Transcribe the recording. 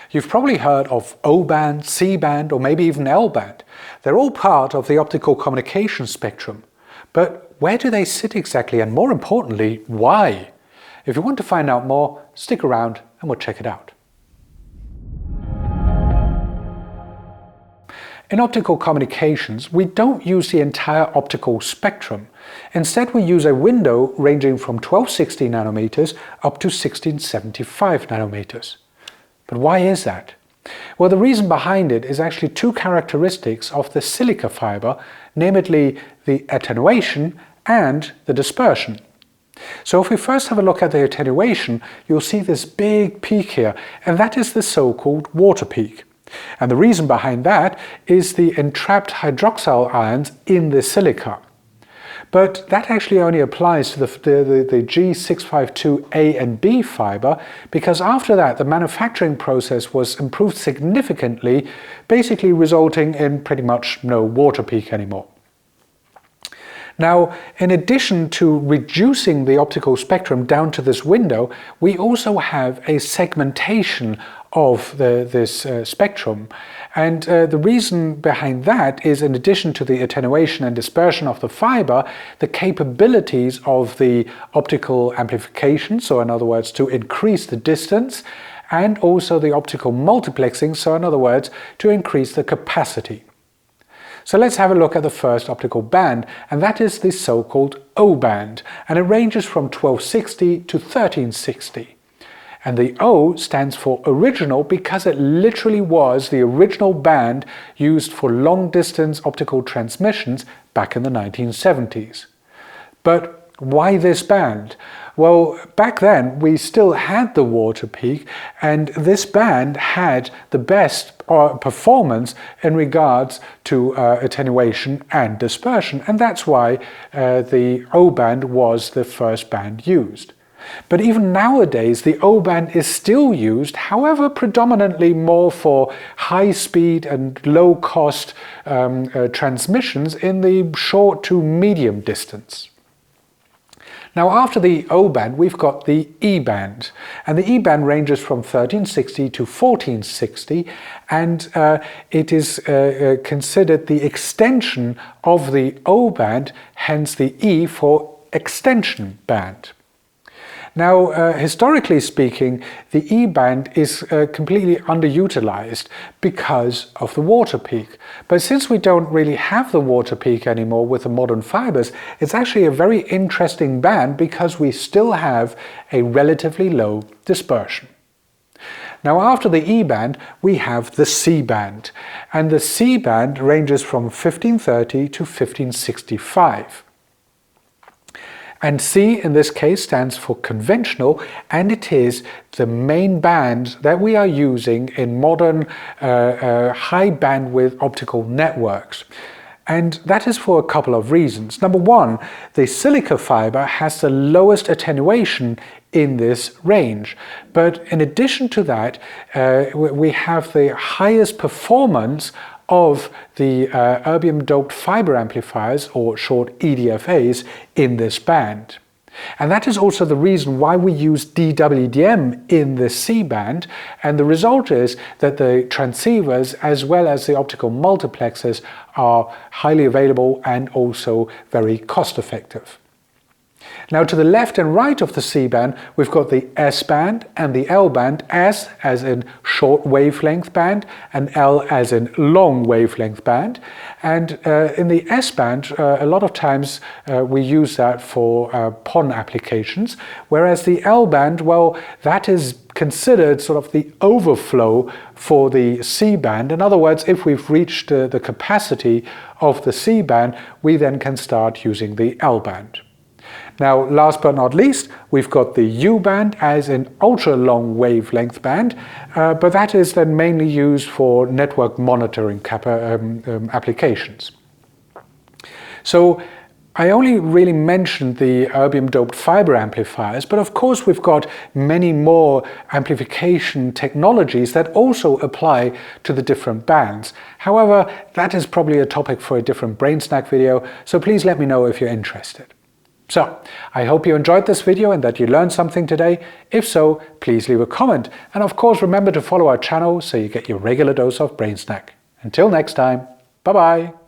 You've probably heard of O-band, C-band, or maybe even L-band. They're all part of the optical communication spectrum. But where do they sit exactly, and more importantly, why? If you want to find out more, stick around and we'll check it out. In optical communications, we don't use the entire optical spectrum. Instead, we use a window ranging from 1260 nanometers up to 1675 nanometers. But why is that? Well, the reason behind it is actually two characteristics of the silica fiber, namely the attenuation and the dispersion. So if we first have a look at the attenuation, you'll see this big peak here, and that is the so-called water peak. And the reason behind that is the entrapped hydroxyl ions in the silica. But that actually only applies to the G652A and B fiber, because after that the manufacturing process was improved significantly, basically resulting in pretty much no water peak anymore. Now, in addition to reducing the optical spectrum down to this window, we also have a segmentation of this spectrum. And the reason behind that is, in addition to the attenuation and dispersion of the fiber, the capabilities of the optical amplification, so in other words to increase the distance, and also the optical multiplexing, so in other words to increase the capacity. So let's have a look at the first optical band, and that is the so-called O-band, and it ranges from 1260 to 1360. And the O stands for original because it literally was the original band used for long-distance optical transmissions back in the 1970s. But why this band? Well, back then we still had the water peak, and this band had the best performance in regards to attenuation and dispersion, and that's why the O-band was the first band used. But even nowadays the O-band is still used, however predominantly more for high speed and low cost transmissions in the short to medium distance. Now, after the O-band, we've got the E-band, and the E-band ranges from 1360 to 1460, and it is considered the extension of the O-band, hence the E for extension band. Now, historically speaking, the E-band is completely underutilized because of the water peak. But since we don't really have the water peak anymore with the modern fibers, it's actually a very interesting band because we still have a relatively low dispersion. Now, after the E-band, we have the C-band, and the C-band ranges from 1530 to 1565. And C in this case stands for conventional, and it is the main band that we are using in modern high bandwidth optical networks. And that is for a couple of reasons. Number one, the silica fiber has the lowest attenuation in this range. But in addition to that, we have the highest performance of the erbium-doped fiber amplifiers, or short EDFAs, in this band. And that is also the reason why we use DWDM in the C-band, and the result is that the transceivers as well as the optical multiplexers are highly available and also very cost-effective. Now, to the left and right of the C-band, we've got the S-band and the L-band, S as in short wavelength band and L as in long wavelength band. And in the S-band, a lot of times we use that for PON applications, whereas the L-band, well, that is considered sort of the overflow for the C-band. In other words, if we've reached the capacity of the C-band, we then can start using the L-band. Now, last but not least, we've got the U-band as an ultra-long wavelength band, but that is then mainly used for network monitoring applications. So I only really mentioned the erbium-doped fiber amplifiers, but of course we've got many more amplification technologies that also apply to the different bands. However, that is probably a topic for a different brain snack video, so please let me know if you're interested. So, I hope you enjoyed this video and that you learned something today. If so, please leave a comment. And of course, remember to follow our channel so you get your regular dose of brain snack. Until next time, bye-bye.